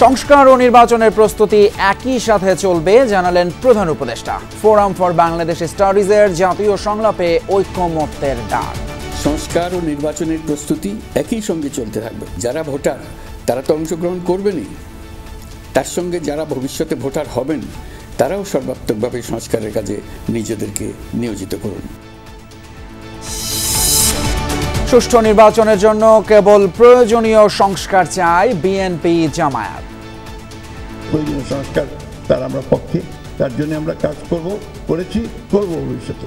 সংস্কার ও নির্বাচনের প্রস্তুতি একই সাথে চলবে জানালেন প্রধান উপদেষ্টা। ফোরাম ফর বাংলাদেশ স্টাডিজের জাতীয় সংলাপে ঐক্যমত্যের ডাক। সংস্কার ও নির্বাচনের প্রস্তুতি একই সঙ্গে চলতে থাকবে। যারা ভোটার তারা তো অংশগ্রহণ করবেনই, তার সঙ্গে যারা ভবিষ্যতে ভোটার হবেন তারাও সর্বাত্মকভাবে সংস্কারের কাজে নিজেদেরকে নিয়োজিত করুন। সুষ্ঠু নির্বাচনের জন্য কেবল প্রয়োজনীয় সংস্কার চায় বিএনপি জামায়াত। প্রয়োজনীয় সংস্কার তার আমরা পক্ষে, তার জন্য আমরা কাজ করেছি, করব ভবিষ্যতে।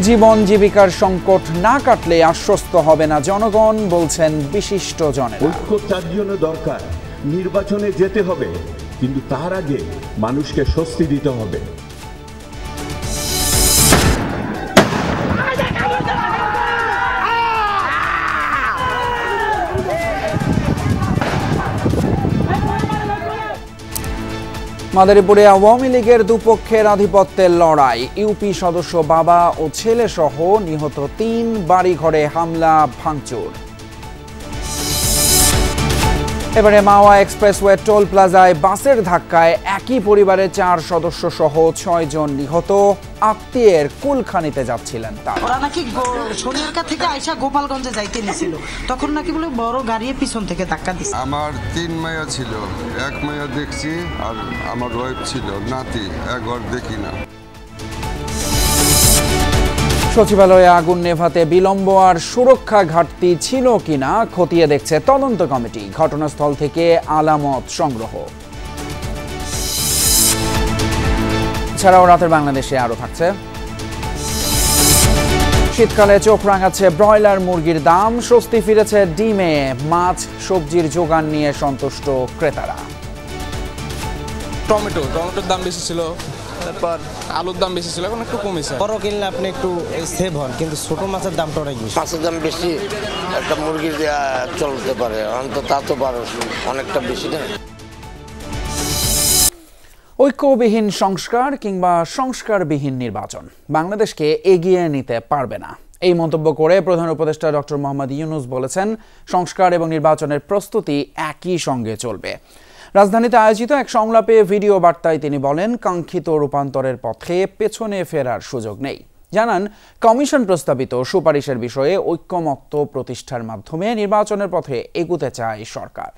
জীবন জীবিকার সংকট না কাটলে আশ্বস্ত হবে না জনগণ, বলছেন বিশিষ্ট জনেরা। ঐক্য তার জন্য দরকার, নির্বাচনে যেতে হবে, কিন্তু তার আগে মানুষকে স্বস্তি দিতে হবে। মাদারীপুরে আওয়ামী লীগের দুপক্ষের আধিপত্যের লড়াই। ইউপি সদস্য বাবা ও ছেলে সহ নিহত ৩, বাড়িঘরে হামলা ভাঙচুর। এবারে মাওয়া এক্সপ্রেসওয়ে টোল প্লাজায় বাসের ধাক্কায় একই পরিবারের 4 সদস্য সহ 6 জন নিহত। আত্মীয়ের কুলখানিতে যাচ্ছিলেন তারা। ওরা নাকি সোনিয়ারকা থেকে আইসা গোপালগঞ্জে যাইতে নিছিল, তখন নাকি বলে বড় গাড়ি পিছন থেকে ধাক্কা দিছে। আমার 3 মাইয়া ছিল, 1 মাইয়া দেখছি আর আমার ওয়াইফ ছিল, নাতি একবার দেখি না। সচিবালয়ে আগুন নেভাতে বিলম্ব আর সুরক্ষা ঘাটতি ছিল কিনা খতিয়ে দেখছে তদন্ত কমিটি। ঘটনাস্থল থেকে আলামত সংগ্রহ। এছাড়াও রাতের বাংলাদেশে আরো থাকছে, শীতকালে চোখ রাঙাচ্ছে ব্রয়লার মুরগির দাম, স্বস্তি ফিরেছে ডিমে, মাছ সবজির যোগান নিয়ে সন্তুষ্ট ক্রেতারা। টমেটোর দাম বেশি ছিল, তারপর আলুর দাম বেশি ছিল, এখন একটু কমেছে। বড় কিনলে আপনি একটু সেভ হন, কিন্তু ছোট মাছের দামটা অনেক বেশি। মাছের দাম বেশি, একটা মুরগি চলতে পারে, অন্তত তা তো পারে অনেকটা বেশি না। ঐক্যবিহীন সংস্কার কিংবা সংস্কারবিহীন নির্বাচন বাংলাদেশকে এগিয়ে নিতে পারবে না, এই মন্তব্য করে প্রধান উপদেষ্টা ডক্টর মোহাম্মদ ইউনূস বলেছেন, সংস্কার এবং নির্বাচনের প্রস্তুতি একই সঙ্গে চলবে। রাজধানীতে আয়োজিত এক সংলাপে ভিডিও বার্তায় তিনি বলেন, কাঙ্ক্ষিত রূপান্তরের পথে পেছনে ফেরার সুযোগ নেই। জানান, কমিশন প্রস্তাবিত সুপারিশের বিষয়ে ঐক্যমত্য প্রতিষ্ঠার মাধ্যমে নির্বাচনের পথে এগুতে চায় সরকার।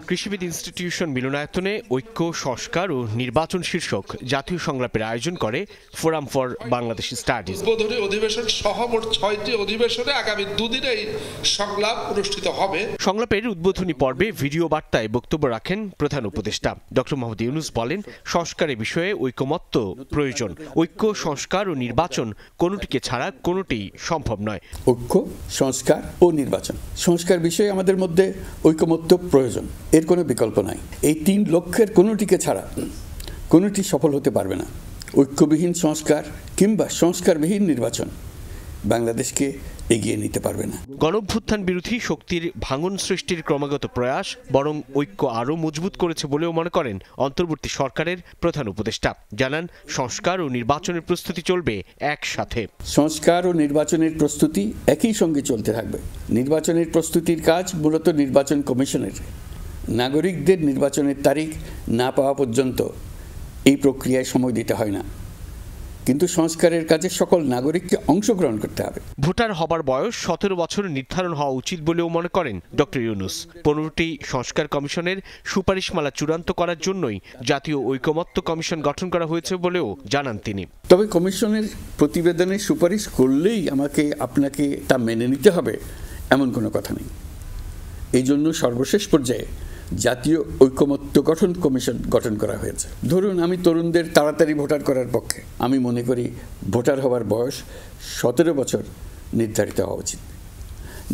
কৃষিবিদ ইনস্টিটিউশন মিলনায়তনে ঐক্য, সংস্কার ও নির্বাচন শীর্ষক জাতীয় সংলাপের আয়োজন করে ফোরাম ফর বাংলাদেশ স্টাডিজ। উদ্বোধনী অধিবেশন সহ মোট 6টি অধিবেশনে আগামী 2 দিনেই সংলাপ অনুষ্ঠিত হবে। সংলাপের উদ্বোধনী পর্বে ভিডিও বার্তায় বক্তব্য রাখেন প্রধান উপদেষ্টা ডক্টর মোহাম্মদ ইউনূস বলেন, সংস্কারের বিষয়ে ঐক্যমত্য প্রয়োজন। ঐক্য, সংস্কার ও নির্বাচন কোনোটিকে ছাড়া কোনোটি সম্ভব নয়। ঐক্য, সংস্কার ও নির্বাচন, সংস্কার বিষয়ে আমাদের মধ্যে ঐকমত্য প্রয়োজন, এর কোনো বিকল্প নাই। এই 3 লক্ষ্যের কোনোটিকে ছাড়া কোনোটি সফল হতে পারবে না। ঐক্যবিহীন সংস্কার কিংবা সংস্কারবিহীন নির্বাচন বাংলাদেশকে এগিয়ে নিতে পারবে না। গণঅভ্যুত্থান বিরোধী শক্তির ভাঙন সৃষ্টির ক্রমাগত প্রয়াস বরং ঐক্য আরও মজবুত করেছে বলেও মনে করেন অন্তর্বর্তী সরকারের প্রধান উপদেষ্টা। জানান, সংস্কার ও নির্বাচনের প্রস্তুতি চলবে একসাথে। সংস্কার ও নির্বাচনের প্রস্তুতি একই সঙ্গে চলতে থাকবে। নির্বাচনের প্রস্তুতির কাজ মূলত নির্বাচন কমিশনের। নাগরিকদের নির্বাচনের তারিখ না পাওয়া পর্যন্ত এই প্রক্রিয়ায় সময় দিতে হয় না, কিন্তু সংস্কারের কাজে সকল নাগরিককে অংশগ্রহণ করতে হবে। ভোটার হবার বয়স 17 বছর নির্ধারণ হওয়া উচিত বলেও মনে করেন ডক্টর ইউনূস। 15টি সংস্কার কমিশনের সুপারিশমালা চূড়ান্ত করার জন্যই জাতীয় ঐকমত্য কমিশন গঠন করা হয়েছে বলেও জানান তিনি। তবে কমিশনের প্রতিবেদনে সুপারিশ করলেই আপনাকে তা মেনে নিতে হবে এমন কোনো কথা নেই। এই জন্য সর্বশেষ পর্যায়ে জাতীয় ঐকমত্য কমিশন গঠন করা হয়েছে। ধরুন, আমি তরুণদের তাড়াতাড়ি ভোটার করার পক্ষে। আমি মনে করি ভোটার হওয়ার বয়স 17 বছর নির্ধারিত হওয়া উচিত।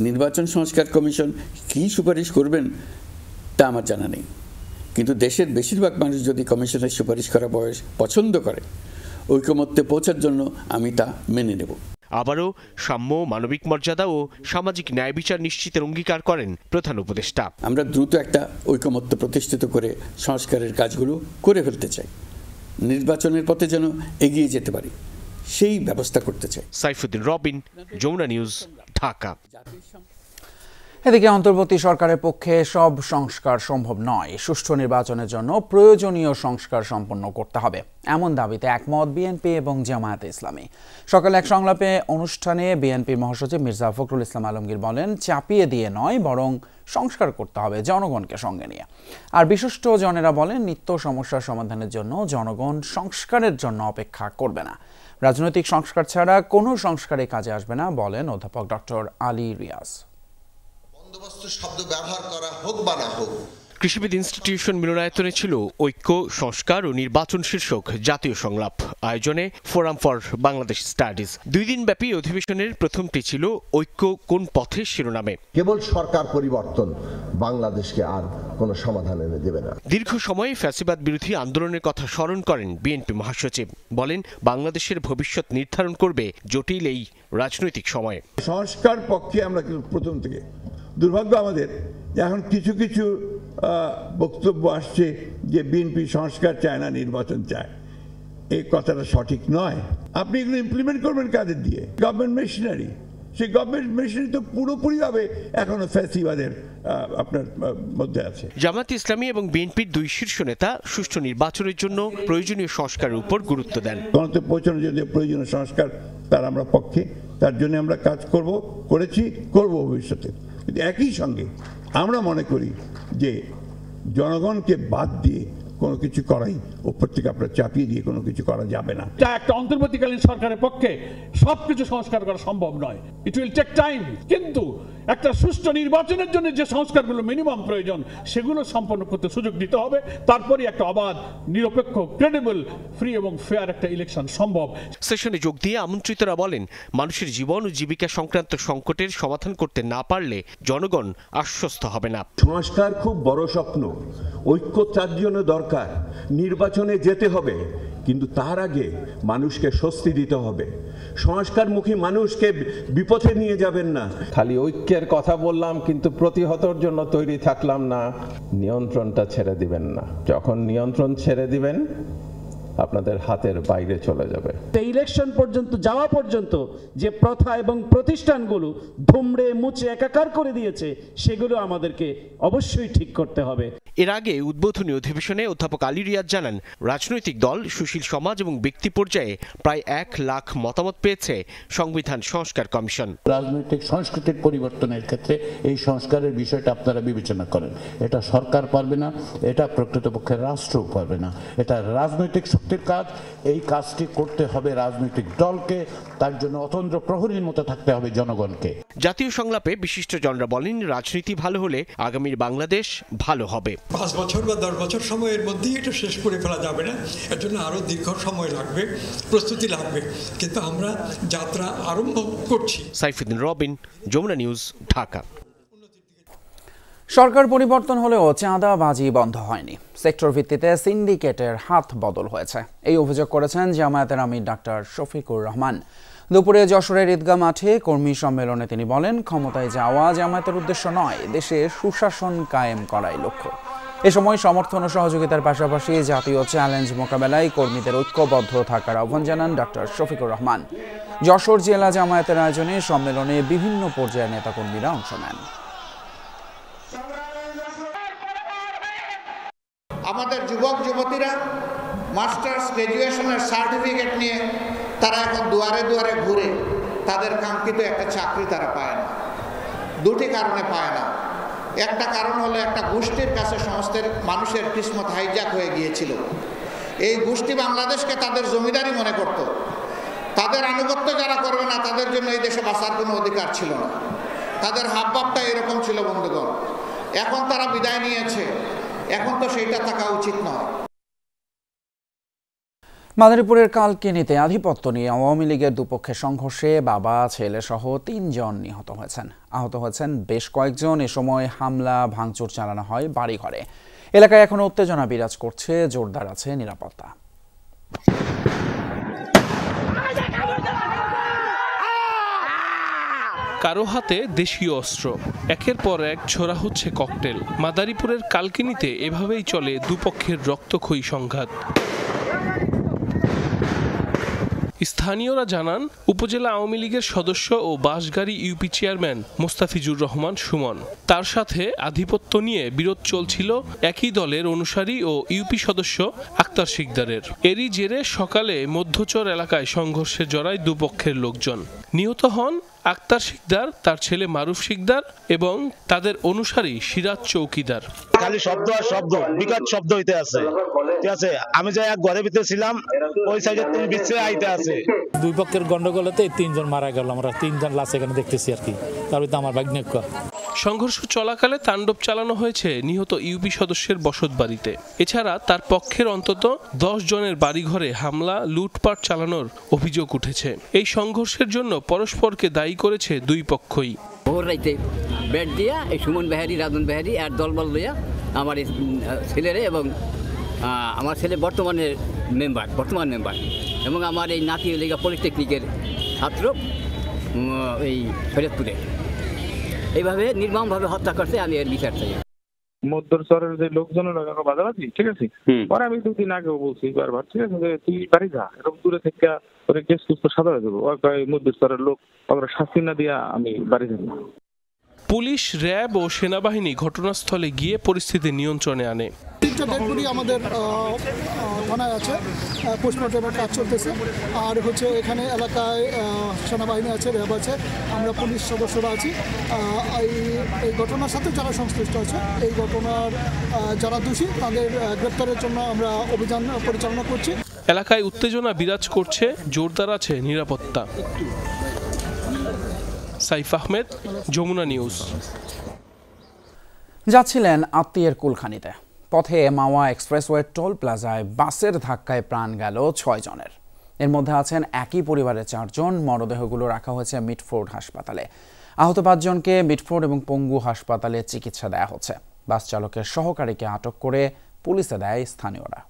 নির্বাচন সংস্কার কমিশন কী সুপারিশ করবেন তা আমার জানা নেই, কিন্তু দেশের বেশিরভাগ মানুষ যদি কমিশনের সুপারিশ করা বয়স পছন্দ করে, ঐকমত্যে পৌঁছার জন্য আমি তা মেনে নেব। আবারও সাম্য, মানবিক মর্যাদা ও সামাজিক ন্যায় বিচার নিশ্চিতের অঙ্গীকার করেন প্রধান উপদেষ্টা। আমরা দ্রুত একটা ঐকমত্য প্রতিষ্ঠিত করে সংস্কারের কাজগুলো করে ফেলতে চাই। নির্বাচনের পথে যেন এগিয়ে যেতে পারি, সেই ব্যবস্থা করতে চাই। সাইফুদ্দিন রবিন, যমুনা নিউজ, ঢাকা। এদিকে অন্তর্বর্তী সরকারের পক্ষে সব সংস্কার সম্ভব নয়। সুষ্ঠু নির্বাচনের জন্য প্রয়োজনীয় সংস্কার সম্পন্ন করতে হবে, এমন দাবিতে একমত বিএনপি এবং জামায়াতে ইসলামী। সকালে এক সংলাপে অনুষ্ঠানে বিএনপির মহাসচিব মির্জা ফখরুল ইসলাম আলমগীর বলেন, চাপিয়ে দিয়ে নয়, বরং সংস্কার করতে হবে জনগণকে সঙ্গে নিয়ে। আর বিশিষ্ট জনেরা বলেন, নিত্য সমস্যার সমাধানের জন্য জনগণ সংস্কারের জন্য অপেক্ষা করবে না। রাজনৈতিক সংস্কার ছাড়া কোনো সংস্কারে কাজে আসবে না বলেন অধ্যাপক ডক্টর আলী রিয়াজ। বন্দোবস্ত শব্দ ব্যবহার করা হোক বা না হোক। কৃষিবিদ ইনস্টিটিউশন মিলনায়তনে ছিল ঐক্য, সংস্কার ও নির্বাচন শীর্ষক জাতীয় সংলাপ। আয়োজনে ফোরাম ফর বাংলাদেশ স্টাডিজ। 2 দিনব্যাপী অধিবেশনের প্রথমটি ছিল ঐক্য কোন পথে শিরোনামে। কেবল সরকার পরিবর্তন বাংলাদেশকে আর কোনো সমাধান এনে দেবে না। দীর্ঘ সময় ফ্যাসিবাদ বিরোধী আন্দোলনের কথা স্মরণ করেন বিএনপি মহাসচিব। বলেন, বাংলাদেশের ভবিষ্যৎ নির্ধারণ করবে জটিল এই রাজনৈতিক সময়ে। সংস্কার পক্ষে আমরা প্রথম থেকে, দুর্ভাগ্য আমাদের এখন কিছু কিছু বক্তব্য আসছে যে বিএনপি সংস্কার চায় না, নির্বাচন চায়। এই কথাটা সঠিক নয়। আপনি এগুলো ইমপ্লিমেন্ট করবেন কাদের দিয়ে? Government machinery. সেই গভর্নমেন্ট মেশিনারি তো পুরোপুরিভাবে এখনো ফ্যাসিবাদের আপনার মধ্যে আছে। জামায়াতে ইসলামী এবং বিএনপির 2 শীর্ষ নেতা সুষ্ঠু নির্বাচনের জন্য প্রয়োজনীয় সংস্কারের উপর গুরুত্ব দেন। গণতন্ত্র পৌঁছানোর জন্য প্রয়োজনীয় সংস্কার, তার আমরা পক্ষে, তার জন্য আমরা কাজ করেছি, করব ভবিষ্যতে। কিন্তু একই সঙ্গে আমরা মনে করি যে জনগণকে বাদ দিয়ে কোনো কিছু করাই, উপর থেকে আপনার চাপিয়ে দিয়ে কোনো কিছু করা যাবে না। একটা অন্তর্বর্তীকালীন সরকারের পক্ষে সবকিছু সংস্কার করা সম্ভব নয়, ইট উইল টেক টাইম। কিন্তু একটা সুষ্ঠু নির্বাচনের জন্য যে সংস্কারগুলো মিনিমাম প্রয়োজন, সেগুলো সম্পন্ন করতে সুযোগ দিতে হবে। তারপরে একটা অবাধ, নিরপেক্ষ, ক্রেডিবল, ফ্রি এবং ফেয়ার একটা ইলেকশন সম্ভব। সেশনে যোগ দিয়ে আমন্ত্রিতরা বলেন, মানুষের জীবন ও জীবিকা সংক্রান্ত সংকটের সমাধান করতে না পারলে জনগণ আশ্বস্ত হবে না। সংস্কার খুব বড় স্বপ্ন, ঐক্য তার জন্য দরকার। নির্বাচনে যেতে হবে, কিন্তু তার আগে মানুষকে স্বস্তি দিতে হবে। সংস্কারমুখী মানুষকে বিপথে নিয়ে যাবেন না। খালি ঐক্যের কথা বললাম কিন্তু প্রতিহতর জন্য তৈরি থাকলাম না। নিয়ন্ত্রণটা ছেড়ে দিবেন না। যখন নিয়ন্ত্রণ ছেড়ে দিবেন, আপনাদের হাতের বাইরে চলে যাবে। ইলেকশন পর্যন্ত যাওয়া পর্যন্ত যে প্রথা এবং প্রতিষ্ঠানগুলো ধুমড়ে মুচড়ে একাকার করে দিয়েছে, সেগুলো আমাদেরকে অবশ্যই ঠিক করতে হবে। এর আগে উদ্বোধনী অধিবেশনে অধ্যাপক আলী রিয়াজ জানান, রাজনৈতিক দল, সুশীল সমাজ এবং ব্যক্তি পর্যায়ে প্রায় 1 লাখ মতামত পেয়েছে সংবিধান সংস্কার কমিশন। রাজনৈতিক সংস্কৃতির পরিবর্তনের ক্ষেত্রে এই সংস্কারের বিষয়টা আপনারা বিবেচনা করেন। এটা সরকার পারবে না, এটা প্রকৃতপক্ষে রাষ্ট্রও পারবে না। এটা রাজনৈতিক শক্তির কাজ। এই কাজটি করতে হবে রাজনৈতিক দলকে, তার জন্য অতন্ত্র প্রহরীর মতো থাকতে হবে জনগণকে। জাতীয় সংলাপে বিশিষ্ট জনরা বলেন, রাজনীতি ভালো হলে আগামীর বাংলাদেশ ভালো হবে। 5 বছর বা 10 বছর সময়ের মধ্যেই এটা শেষ করে ফেলা যাবে না। এর জন্য আরও দীর্ঘ সময় লাগবে, প্রস্তুতি লাগবে, কিন্তু আমরা যাত্রা আরম্ভ করছি। সাইফুদ্দিন রবিন, যমুনা নিউজ, ঢাকা। সরকার পরিবর্তন হলেও চাঁদাবাজি বন্ধ হয়নি। সেক্টর ভিত্তিতে সিন্ডিকেটের হাত বদল হয়েছে, এই অভিযোগ করেছেন জামায়াতের আমির ডাক্তার শফিকুর রহমান। দুপুরে যশোরের ঈদগাহ মাঠে কর্মী সম্মেলনে তিনি বলেন, ক্ষমতায় যাওয়া জামায়াতের উদ্দেশ্য নয়, দেশে সুশাসন কায়েম করাই লক্ষ্য। এ সময় সমর্থন ও সহযোগিতার পাশাপাশি জাতীয় চ্যালেঞ্জ মোকাবেলায় কর্মীদের ঐক্যবদ্ধ থাকার আহ্বান জানান ডাক্তার শফিকুর রহমান। যশোর জেলা জামায়াতের আয়োজনে সম্মেলনে বিভিন্ন পর্যায়ের নেতাকর্মীরা অংশ নেন। আমাদের যুবক যুবতীরা মাস্টার্স গ্র্যাজুয়েশনের সার্টিফিকেট নিয়ে তারা এখন দুয়ারে দুয়ারে ঘুরে তাদের কাঙ্ক্ষিত একটা চাকরি তারা পায় না। 2টি কারণে পায় না। একটা কারণ হলো, একটা গোষ্ঠীর কাছে সমস্ত মানুষের কিসমত হাইজ্যাক হয়ে গিয়েছিল। এই গোষ্ঠী বাংলাদেশকে তাদের জমিদারি মনে করত। তাদের আনুগত্য যারা করবে না, তাদের জন্য এই দেশে বাঁচার কোনো অধিকার ছিল না। তাদের হাবভাবটা এরকম ছিল বন্ধুগণ। এখন তারা বিদায় নিয়েছে, এখন তো সেইটা থাকা উচিত নয়। মাদারীপুরের কালকিনিতে আধিপত্য নিয়ে আওয়ামী লীগের দুপক্ষের সংঘর্ষে বাবা, ছেলে সহ 3 জন নিহত হয়েছেন। আহত হয়েছেন বেশ কয়েকজন। এ সময় হামলা ভাঙচুর চালানো হয় বাড়িঘরে। এলাকায় এখনো উত্তেজনা বিরাজ করছে, জোরদার আছে নিরাপত্তা। কারো হাতে দেশীয় অস্ত্র, একের পর এক ছোড়া হচ্ছে ককটেল। মাদারীপুরের কালকিনিতে এভাবেই চলে দুপক্ষের রক্তক্ষয়ী সংঘাত। স্থানীয়রা জানান, উপজেলা আওয়ামী লীগের সদস্য ও বাঁশগাড়ী ইউপি চেয়ারম্যান মোস্তাফিজুর রহমান সুমন, তার সাথে আধিপত্য নিয়ে বিরোধ চলছিল একই দলের অনুসারী ও ইউপি সদস্য আক্তার শিকদারের। এরই জেরে সকালে মধ্যচর এলাকায় সংঘর্ষে জড়ায় দুপক্ষের লোকজন। নিহত হন আক্তার শিকদার, তার ছেলে মারুফ শিকদার এবং তাদের অনুসারী সিরাজ চৌকিদার। খালি শব্দ আর শব্দ, বিকট শব্দ হইতে আছে, ঠিক আছে। আমি যে এক ঘরের ভিতরে ছিলাম, ওই সাইডে তুমি বিছড়ে আইতে আছে। দুই পক্ষের গন্ডগোলেতে 3 জন মারা গেল, আমরা 3 জন লাশ এখানে দেখতেছি আর কি। তার ভিতরে আমার ভাগ্নেক। সংঘর্ষ চলাকালে তাণ্ডব চালানো হয়েছে নিহত ইউপি সদস্যের বসতবাড়িতে। এছাড়া তার পক্ষের অন্তত 10 জনের বাড়িঘরে হামলা, লুটপাট চালানোর অভিযোগ উঠেছে। এই সংঘর্ষের জন্য পরস্পরকে দায়ী করেছে দুই পক্ষই। ভোর রাইতে বেড দিয়া এই সুমন বেহারি, রাজন বেহারি আর দলবল লইয়া আমার ছেলেরে এবং আমার ছেলে বর্তমান মেম্বার এবং আমার এই নাতি লেগা পলিটেকনিকের ছাত্র এই শরীয়তপুরে এইভাবে নির্মমভাবে হত্যা করছে। আমি এর বিচার চাই। মধ্যচরের যে লোকজনেরা বাজাবাজি, ঠিক আছে, পরে আমি 2 দিন আগেও বলছি বারবার, ঠিক আছে, যে তুই বাড়ি যা, এরকম দূরে থেকে ওরে কেস কুস তো সাদা হয়ে যাবো। মধ্যচরের লোক ওরা শাস্তি না দিয়া আমি বাড়ি যাব। পুলিশ, র্যাব ও সেনাবাহিনী ঘটনাস্থলে গিয়ে পরিস্থিতি নিয়ন্ত্রণে আনে। 3টা ডেড বডি আমাদের থানায় আছে, পোস্টমর্টমের কাজ চলতেছে। আর হচ্ছে এখানে এলাকায় সেনাবাহিনী আছে, র্যাব আছে, আমরা পুলিশ সদস্যরা আছি। এই ঘটনার সাথে যারা সংশ্লিষ্ট আছে, এই ঘটনার যারা দোষী তাদের গ্রেপ্তারের জন্য আমরা অভিযান পরিচালনা করছি। এলাকায় উত্তেজনা বিরাজ করছে, জোরদার আছে নিরাপত্তা। সাইফ আহমেদ, যমুনা নিউজ। যাচ্ছিলেন আত্মীয়ের কুলখানিতে, পথে মাওয়া এক্সপ্রেসওয়ে টোল প্লাজায় বাসের ধাক্কায় প্রাণ গেল 6 জনের। এর মধ্যে আছেন একই পরিবারের 4 জন। মরদেহগুলো রাখা হয়েছে মিটফোর্ড হাসপাতালে। আহত 5 জনকে মিটফোর্ড এবং পঙ্গু হাসপাতালে চিকিৎসা দেওয়া হচ্ছে। বাস চালকের সহকারীকে আটক করে পুলিশে দেয় স্থানীয়রা।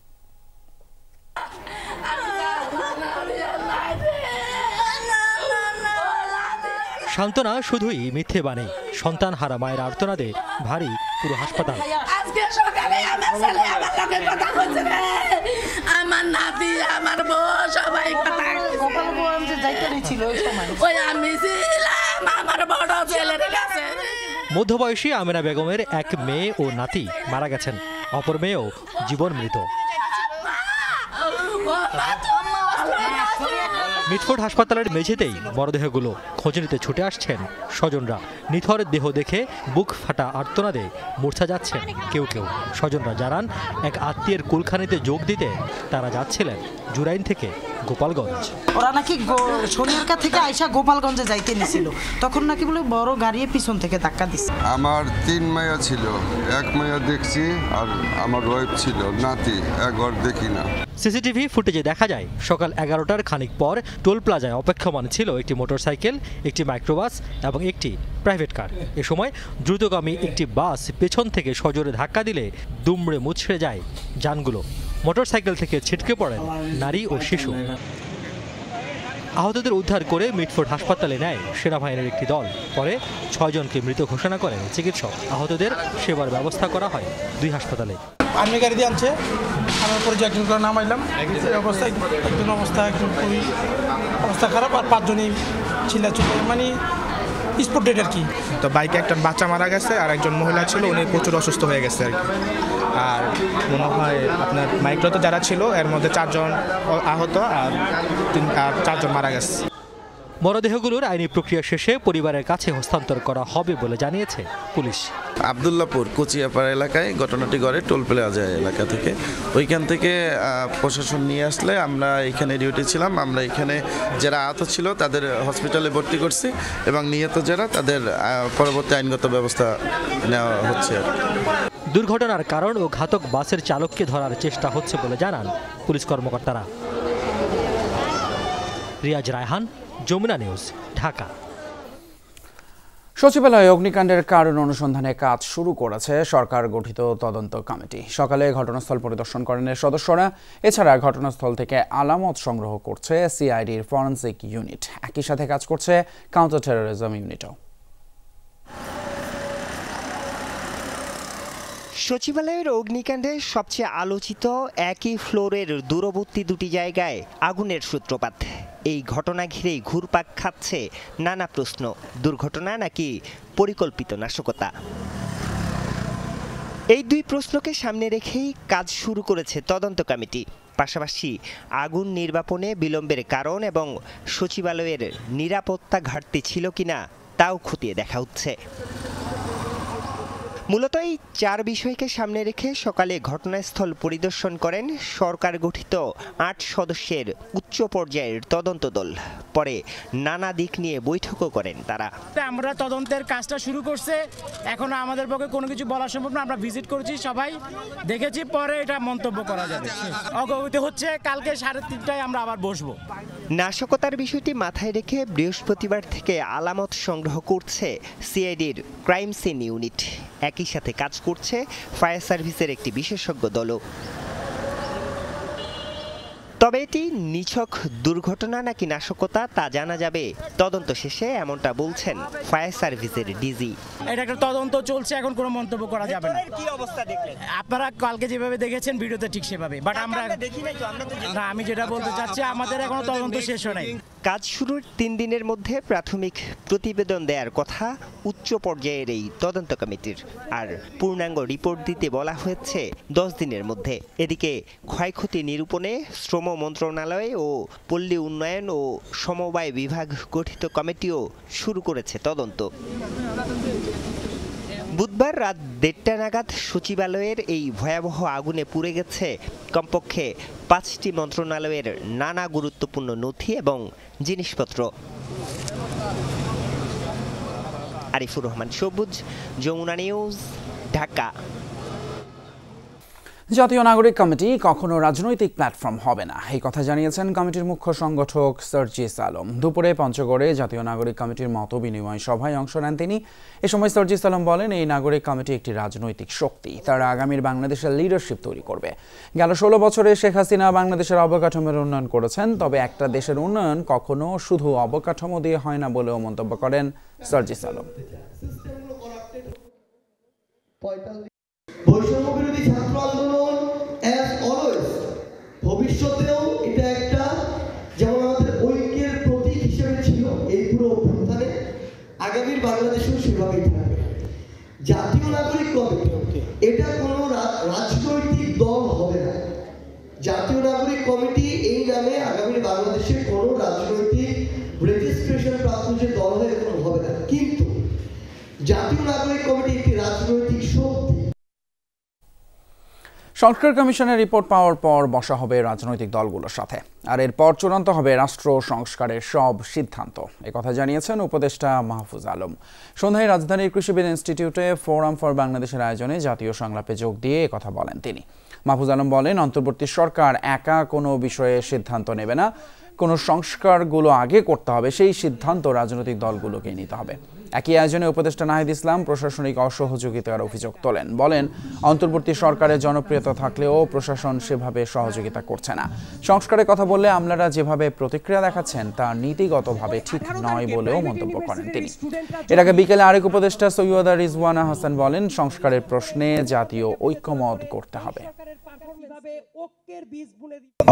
সান্ত্বনা শুধুই মিথ্যে বাণী, সন্তান হারা মায়ের আর্তনাদে ভারী পুরো হাসপাতাল। আজকে সকালে আমার ছেলে আমার লগে কথা বলছে রে, আমার নাতি, আমার বউ সবাই কথা গোপালগঞ্জে যাইতে ছিল ওই সময়। ওই আমি ছিলাম আমার বড় ছেলের কাছে। মধ্যবয়সী আমেনা বেগমের এক মেয়ে ও নাতি মারা গেছেন, অপর মেয়েও জীবন মৃত। মিটফোর্ড হাসপাতালের মেঝেতেই মরদেহগুলো খোঁজ নিতে ছুটে আসছেন স্বজনরা। নিথর দেহ দেখে বুক ফাটা আর্তনাদে মূর্ছা যাচ্ছেন কেউ কেউ। স্বজনরা জানান, এক আত্মীয়ের কুলখানিতে যোগ দিতে তারা যাচ্ছিলেন জুরাইন থেকে গোপালগঞ্জ। ওরা নাকি শনিয়ারকা থেকে আইসা গোপালগঞ্জে যাইতে নিছিল, তখন নাকি বলে বড় গাড়ি পিছন থেকে ধাক্কা দিছে। আমার 3 মাইয়া ছিল, এক মাইয়া দেখছি আর আমার ওয়াইফ ছিল, নাতি একবার দেখি না। সিসিটিভি ফুটেজে দেখা যায় সকাল 11টার খানিক পর টোল প্লাজায় অপেক্ষমান ছিল একটি মোটরসাইকেল, একটি মাইক্রোবাস এবং একটি প্রাইভেট কার। এ সময় দ্রুতগামী একটি বাস পেছন থেকে সজোরে ধাক্কা দিলে দুমড়ে মুচড়ে যায় যানগুলো। মোটরসাইকেল থেকে ছিটকে পড়েন নারী ও শিশু। আহতদের উদ্ধার করে মিটফোর্ড হাসপাতালে নেয় সেনাবাহিনীর একটি দল। পরে 6 জনকে মৃত ঘোষণা করেন চিকিৎসক। আহতদের সেবার ব্যবস্থা করা হয় 2 হাসপাতালে। আর্মি গাড়ি দিয়ে আনছে, আমার পরে একজন করে নামাইলাম। অবস্থায় একজন একজন খুবই অবস্থা খারাপ, আর 5 জনই চিল্লাচিল্লি, মানে স্পট ডেড আর কি। তো বাইকে একটা বাচ্চা মারা গেছে, আর একজন মহিলা ছিল, উনি প্রচুর অসুস্থ হয়ে গেছে আর কি। আর মনে হয় আপনার মাইক্রোতে যারা ছিল এর মধ্যে 4 জন আহত আর 4 জন মারা গেছে। মরদেহগুলোর আইনি প্রক্রিয়া শেষে পরিবারের কাছে হস্তান্তর করা হবে বলে জানিয়েছে পুলিশ। আবদুল্লাপুর কোচিয়াপাড়া এলাকায় ঘটনাটি ঘটে, টোল প্লাজা এলাকা থেকে। ওইখান থেকে প্রশাসন নিয়ে আসলে আমরা এখানে ডিউটি ছিলাম। আমরা এখানে যারা আহত ছিল তাদের হসপিটালে ভর্তি করছি এবং নিহত যারা তাদের পরবর্তী আইনগত ব্যবস্থা নেওয়া হচ্ছে। দুর্ঘটনার কারণ ও ঘাতক বাসের চালককে ধরার চেষ্টা হচ্ছে বলে জানান পুলিশ কর্মকর্তারা। রিয়াজ রায়হান, যমুনা নিউজ, ঢাকা। সচিবালয়ে অগ্নিকাণ্ডের কারণ অনুসন্ধানে কাজ শুরু করেছে সরকার গঠিত তদন্ত কমিটি। সকালে ঘটনাস্থল পরিদর্শন করেন এর সদস্যরা। এছাড়া ঘটনাস্থল থেকে আলামত সংগ্রহ করছে সিআইডির ফরেনসিক ইউনিট। একই সাথে কাজ করছে কাউন্টার টেরোরিজম ইউনিটও। সচিবালয়ের অগ্নিকাণ্ডে সবচেয়ে আলোচিত একই ফ্লোরের দূরবর্তী 2টি জায়গায় আগুনের সূত্রপাত। এই ঘটনা ঘিরেই ঘুরপাক খাচ্ছে নানা প্রশ্ন, দুর্ঘটনা নাকি পরিকল্পিত নাশকতা। এই দুই প্রশ্নকে সামনে রেখেই কাজ শুরু করেছে তদন্ত কমিটি। পাশাপাশি আগুন নির্বাপনে বিলম্বের কারণ এবং সচিবালয়ের নিরাপত্তা ঘাটতি ছিল কিনা তাও খতিয়ে দেখা হচ্ছে। মূলত এই চার বিষয়কে সামনে রেখে সকালে ঘটনাস্থল পরিদর্শন করেন সরকার গঠিত ৮ সদস্যের উচ্চ পর্যায়ের তদন্ত দল। পরে নানা দিক নিয়ে বৈঠকও করেন তারা। আমরা তদন্তের কাজটা শুরু করছে, এখনো আমাদের পক্ষে কোনো কিছু বলা সম্ভব না। আমরা ভিজিট করেছি, সবাই দেখেছি, পরে এটা মন্তব্য করা যাবে। অগ্রগতি হচ্ছে, কালকে 3:30টায় আমরা আবার বসবো। নাশকতার বিষয়টি মাথায় রেখে বৃহস্পতিবার থেকে আলামত সংগ্রহ করছে সিআইডির ক্রাইম সিন ইউনিট। একই সাথে কাজ করছে ফায়ার সার্ভিসের একটি বিশেষজ্ঞ দলও। তবে এটি নিছক দুর্ঘটনা নাকি নাশকতা তা জানা যাবে তদন্ত শেষে, এমনটা বলছেন ফায়ার সার্ভিসের ডিজি। এটা একটা তদন্ত চলছে, এখন কোনো মন্তব্য করা যাবে না। কি অবস্থা দেখলেন আপনারা কালকে যেভাবে দেখেছেন ভিডিওতে ঠিক সেভাবে, বাট আমরা দেখি নাই তো। না, আমি যেটা বলতে চাচ্ছি, আমাদের এখনো তদন্ত শেষ হয় নাই। কাজ শুরুর 3 দিনের মধ্যে প্রাথমিক প্রতিবেদন দেওয়ার কথা উচ্চ পর্যায়ের এই তদন্ত কমিটির, আর পূর্ণাঙ্গ রিপোর্ট দিতে বলা হয়েছে 10 দিনের মধ্যে। এদিকে ক্ষয়ক্ষতি নিরূপণে শ্রম মন্ত্রণালয় ও পল্লী উন্নয়ন ও সমবায় বিভাগ গঠিত কমিটিও শুরু করেছে তদন্ত। বুধবার রাত 1:30 নাগাদ সচিবালয়ের এই ভয়াবহ আগুনে পুড়ে গেছে কমপক্ষে 5টি মন্ত্রণালয়ের নানা গুরুত্বপূর্ণ নথি এবং জিনিসপত্র। আরিফুর রহমান সবুজ, যমুনা নিউজ, ঢাকা। জাতীয় নাগরিক কমিটি কখনো রাজনৈতিক প্ল্যাটফর্ম হবে না, এই কথা জানিয়েছেন কমিটির মুখ্য সংগঠক সার্জিস আলম। দুপুরে পঞ্চগড়ে জাতীয় নাগরিক কমিটির মত বিনিময় সভায় অংশ নেন তিনি। এ সময় সার্জিস আলম বলেন, এই নাগরিক কমিটি একটি রাজনৈতিক শক্তি, তারা আগামীর বাংলাদেশের লিডারশিপ তৈরি করবে। গেল 16 বছরে শেখ হাসিনা বাংলাদেশের অবকাঠামোর উন্নয়ন করেছেন, তবে একটা দেশের উন্নয়ন কখনো শুধু অবকাঠামো দিয়ে হয় না বলেও মন্তব্য করেন সার্জিস আলম। বৈষম্য বিরোধী ছাত্র আন্দোলন অ্যাজ অলওয়েজ ভবিষ্যতেও এটা একটা, যেমন আমাদের ঐক্যের প্রতীক হিসেবে ছিল এই পুরো অভ্যুত্থানে, আগামীর বাংলাদেশেও সেভাবেই থাকবে। জাতীয় নাগরিক কমিটি এটা কোনো রাজনৈতিক দল হবে না। জাতীয় নাগরিক কমিটি এই নামে আগামীর বাংলাদেশে কোনো রাজনৈতিক রেজিস্ট্রেশন প্রাপ্ত যে দল হয় এরকম হবে না, কিন্তু জাতীয় নাগরিক কমিটি একটি রাজনৈতিক শক্তি। সংস্কার কমিশনের রিপোর্ট পাওয়ার পর বসা হবে রাজনৈতিক দলগুলোর সাথে, আর এরপর চূড়ান্ত হবে রাষ্ট্র সংস্কারের সব সিদ্ধান্ত, একথা জানিয়েছেন উপদেষ্টা মাহফুজ আলম। সন্ধ্যায় রাজধানীর কৃষিবিদ ইনস্টিটিউটে ফোরাম ফর বাংলাদেশের আয়োজনে জাতীয় সংলাপে যোগ দিয়ে একথা বলেন তিনি। মাহফুজ আলম বলেন, অন্তর্বর্তী সরকার একা কোনো বিষয়ে সিদ্ধান্ত নেবে না, কোনো সংস্কারগুলো আগে করতে হবে, সেই সিদ্ধান্ত রাজনৈতিক দলগুলোকে নিতে হবে। একই আয়োজনে উপদেষ্টা নাহিদ ইসলাম প্রশাসনিক অসহযোগিতার অভিযোগ তোলেন। বলেন, অন্তর্বর্তী সরকারের জনপ্রিয়তা থাকলেও প্রশাসন সেভাবে সহযোগিতা করছে না। সংস্কারের কথা বললে আমলারা যেভাবে প্রতিক্রিয়া দেখাচ্ছেন তা নীতিগতভাবে ঠিক নয় বলেও মন্তব্য করেন তিনি। এর আগে বিকেলে আরেক উপদেষ্টা সৈয়দা রিজওয়ানা হাসান বলেন, সংস্কারের প্রশ্নে জাতীয় ঐক্যমত করতে হবে।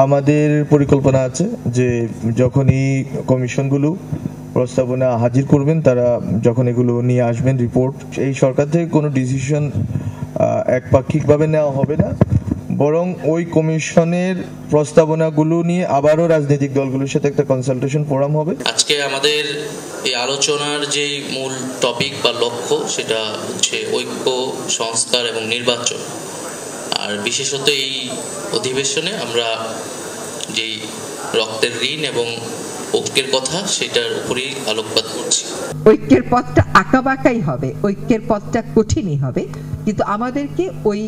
আমাদের পরিকল্পনা আছে যে যখনই কমিশনগুলো প্রস্তাবনা হাজির করবেন, তারা যখন এগুলো নিয়ে আসবেন রিপোর্ট, এই সরকার থেকে কোনো ডিসিশন একপাক্ষিকভাবে নেওয়া হবে না, বরং ওই কমিশনের প্রস্তাবনাগুলো নিয়ে আবারও রাজনৈতিক দলগুলোর সাথে একটা কনসালটেশন ফোরাম হবে। আজকে আমাদের এই আলোচনার যেই মূল টপিক বা লক্ষ্য সেটা হচ্ছে ঐক্য, সংস্কার এবং নির্বাচন। আর বিশেষত এই অধিবেশনে আমরা যেই রক্তের ঋণ এবং ঐক্যের কথা সেটার উপরেই আলোকপাত করছি। ঐক্যের পথটা আঁকাবাঁকাই হবে, ঐক্যের পথটা কঠিনই হবে, কিন্তু আমাদেরকে ওই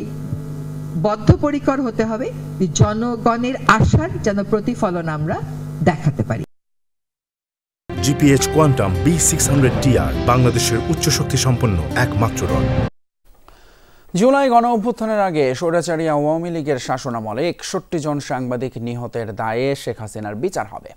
বদ্ধপরিকর হতে হবে জনগণের আশার যেন প্রতিফলন আমরা দেখাতে পারি। জিপিএইচ কোয়ান্টাম B600TR বাংলাদেশের উচ্চ শক্তি সম্পন্ন একমাত্র দল। জুলাই গণ অভ্যুত্থানের আগে স্বৈরাচারী আওয়ামী লীগের শাসনামলে 61 জন সাংবাদিক নিহতের দায়ে শেখ হাসিনার বিচার হবে।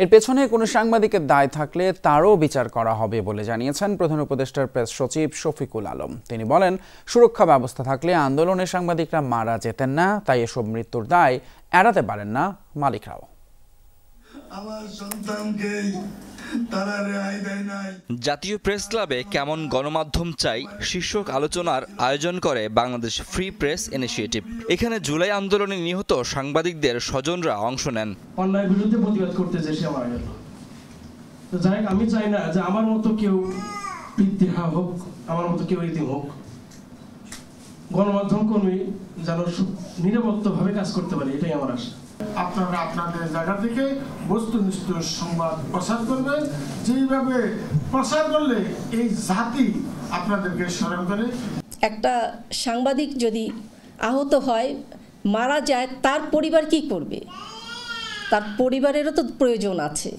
এর পেছনে কোনো সাংবাদিকের দায় থাকলে তারও বিচার করা হবে বলে জানিয়েছেন প্রধান উপদেষ্টার প্রেস সচিব শফিকুল আলম। তিনি বলেন, সুরক্ষা ব্যবস্থা থাকলে আন্দোলনের সাংবাদিকরা মারা যেতেন না, তাই এসব মৃত্যুর দায় এড়াতে পারেন না মালিকরাও। আমার সন্তানকে তারা রেহাই দেয় নাই। জাতীয় প্রেস ক্লাবে কেমন গণমাধ্যম চাই শীর্ষক আলোচনার আয়োজন করে বাংলাদেশ ফ্রি প্রেস ইনিশিয়েটিভ। এখানে জুলাই আন্দোলনে নিহত সাংবাদিকদের স্বজনরা অংশ নেন। অন্যায়ের বিরুদ্ধে প্রতিবাদ করতে যে সে মারা গেল, যাই আমি চাই না যে আমার মতো কেউ বৃদ্ধিহা হোক, আমার মতো কেউ এদিন হোক। গণমাধ্যম কর্মী যেন নিরাপত্তাভাবে কাজ করতে পারে, এটাই আমার আশা। আপনারা আপনাদের জায়গা থেকে বস্তুনিষ্ঠ সংবাদ প্রচার করবেন, যেইভাবে প্রচার করলে এই জাতি আপনাদেরকে স্মরণ করে। একটা সাংবাদিক যদি আহত হয়, মারা যায়, তার পরিবার কি করবে? তার পরিবারেরও তো প্রয়োজন আছে।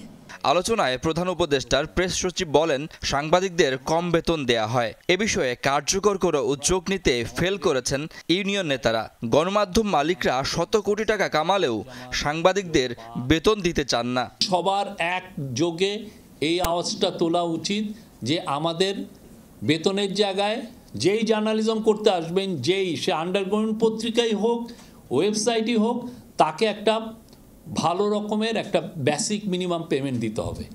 আলোচনায় প্রধান উপদেষ্টার প্রেস সচিব বলেন, সাংবাদিকদের কম বেতন দেয়া হয়। এ বিষয়ে কার্যকর করে উদ্যোগ নিতে ফেল করেছেন ইউনিয়ন নেতারা। গণমাধ্যম মালিকরা শত কোটি টাকা কামালেও সাংবাদিকদের বেতন দিতে চান না। সবার একযোগে এই আওয়াজটা তোলা উচিত যে আমাদের বেতনের জায়গায় যেই জার্নালিজম করতে আসবেন, সে আন্ডারগ্রাউন্ড পত্রিকাই হোক, ওয়েবসাইটই হোক, তাকে একটা ভালো রকমের একটা বেসিক মিনিমাম পেমেন্ট দিতে হবে।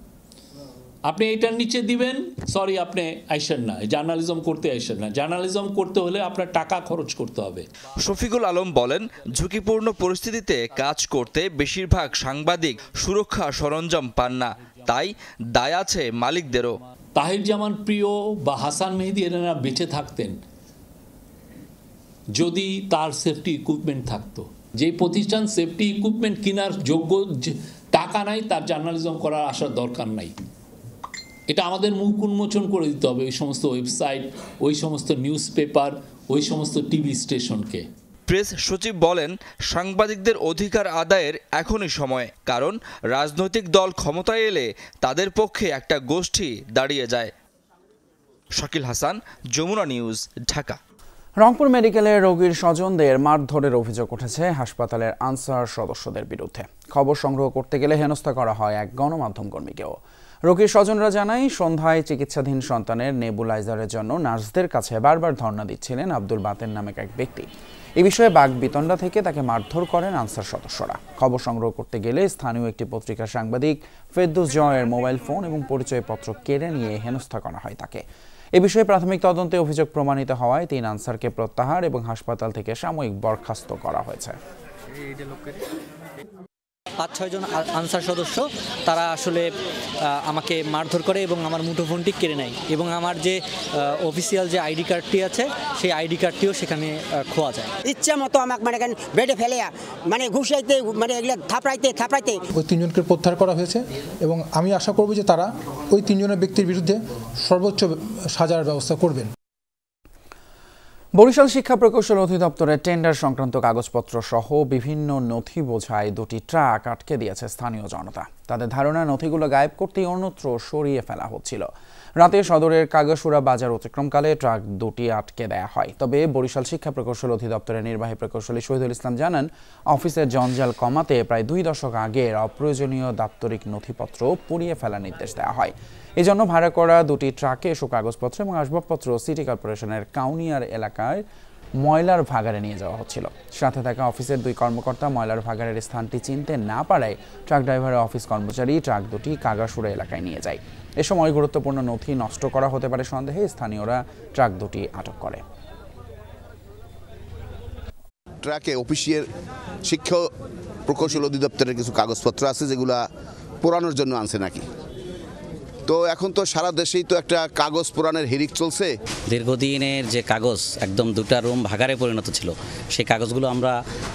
আপনি এইটার নিচে দিবেন, সরি আপনি আইসেন না, জার্নালিজম করতে আইসেন না। জার্নালিজম করতে হলে আপনার টাকা খরচ করতে হবে। শফিকুল আলম বলেন, ঝুঁকিপূর্ণ পরিস্থিতিতে কাজ করতে বেশিরভাগ সাংবাদিক সুরক্ষা সরঞ্জাম পান না, তাই দায় আছে মালিকদেরও। তাহির জামান প্রিয় বা হাসান মেহেদী এরা বেঁচে থাকতেন যদি তার সেফটি ইকুইপমেন্ট থাকতো। যে প্রতিষ্ঠান সেফটি ইকুইপমেন্ট কেনার যোগ্য টাকা নাই, তার জার্নালিজম করার আসার দরকার নাই। এটা আমাদের মুখ উন্মোচন করে দিতে হবে ওই সমস্ত ওয়েবসাইট, ওই সমস্ত নিউজ পেপার, ওই সমস্ত টিভি স্টেশনকে। প্রেস সচিব বলেন, সাংবাদিকদের অধিকার আদায়ের এখনই সময়, কারণ রাজনৈতিক দল ক্ষমতায় এলে তাদের পক্ষে একটা গোষ্ঠী দাঁড়িয়ে যায়। শাকিল হাসান, যমুনা নিউজ, ঢাকা। রংপুর মেডিকেলে রোগীর স্বজনদের মারধরের অভিযোগ উঠেছে হাসপাতালের আনসার সদস্যদের বিরুদ্ধে। খবর সংগ্রহ করতে গেলে হেনস্থা করা হয় এক গণমাধ্যম কর্মীকেও। রোগীর স্বজনরা জানায়, সন্ধ্যায় চিকিৎসাধীন সন্তানের নেবুলাইজারের জন্য নার্সদের কাছে বারবার ধর্ণা দিচ্ছিলেন আব্দুল বাতেন নামেক এক ব্যক্তি। এ বিষয়ে বাকবিতণ্ডা থেকে তাকে মারধর করেন আনসার সদস্যরা। খবর সংগ্রহ করতে গেলে স্থানীয় একটি পত্রিকার সাংবাদিক ফেরদৌস জয়ের মোবাইল ফোন এবং পরিচয়পত্র কেড়ে নিয়ে হেনস্থা করা হয় তাকে। এ বিষয়ে প্রাথমিক তদন্তে অভিযোগ প্রমাণিত হওয়ায় 3 আনসারকে প্রত্যাহার এবং হাসপাতাল থেকে সাময়িক বরখাস্ত করা হয়েছে। 5-6 জন আনসার সদস্য তারা আসলে আমাকে মারধর করে এবং আমার মুঠোফোনটি কেড়ে নেয় এবং আমার যে অফিসিয়াল যে আইডি কার্ডটি আছে সেই আইডি কার্ডটিও সেখানে খোয়া যায়। ইচ্ছা মতো আমাকে মানে বেডে ফেলে মানে ঘুষাইতে মানে এগুলো থাপড়াইতে ওই 3 জনকে প্রত্যাহার করা হয়েছে এবং আমি আশা করব যে তারা ওই 3 জনের ব্যক্তির বিরুদ্ধে সর্বোচ্চ সাজার ব্যবস্থা করবেন। বরিশাল শিক্ষা প্রকৌশল অধিদপ্তরের টেন্ডার সংক্রান্ত কাগজপত্র সহ বিভিন্ন নথি বোঝাই 2টি ট্রাক আটকে দিয়েছে স্থানীয় জনতা। তাদের ধারণা, নথিগুলো গায়েব করতেই অন্যত্র সরিয়ে ফেলা হচ্ছিল। রাতে সদরের কাগজুরা বাজার অতিক্রমকালে ট্রাক 2টি আটকে দেয়া হয়। তবে বরিশাল শিক্ষা প্রকৌশল অধিদপ্তরের নির্বাহী প্রকৌশলী শহীদুল ইসলাম জানান, অফিসের জঞ্জাল কমাতে প্রায় 2 দশক আগের অপ্রয়োজনীয় দাপ্তরিক নথিপত্র পুড়িয়ে ফেলার নির্দেশ দেওয়া হয়। এজন্য ভাড়া করা 2টি ট্রাকে এসব কাগজপত্র এবং আসবাবপত্র সিটি কর্পোরেশনের কাউনিয়ার এলাকায় ময়লার ভাগাড়ে নিয়ে যাওয়া হচ্ছিল। সাথে থাকা অফিসের 2 কর্মকর্তা ময়লার ভাগাড়ের স্থানটি চিনতে না পারায় ট্রাক ড্রাইভারের অফিস কর্মচারী ট্রাক 2টি কাগাসুরা এলাকায় নিয়ে যায়। এ সময় গুরুত্বপূর্ণ নথি নষ্ট করা হতে পারে সন্দেহে স্থানীয়রা ট্রাক 2টি আটক করে। ট্রাকে অফিসিয়াল শিক্ষা প্রকৌশল অধিদপ্তরের কিছু কাগজপত্র আছে যেগুলা পোড়ানোর জন্য আনছে নাকি। তো এখন তো সারা দেশেই তো একটা কাগজ পোড়ানোর হিড়িক চলছে। দীর্ঘদিনের যে কাগজ একদম 2টা রুম ভাগাড়ে পরিণত ছিল, সেই কাগজগুলো আমরা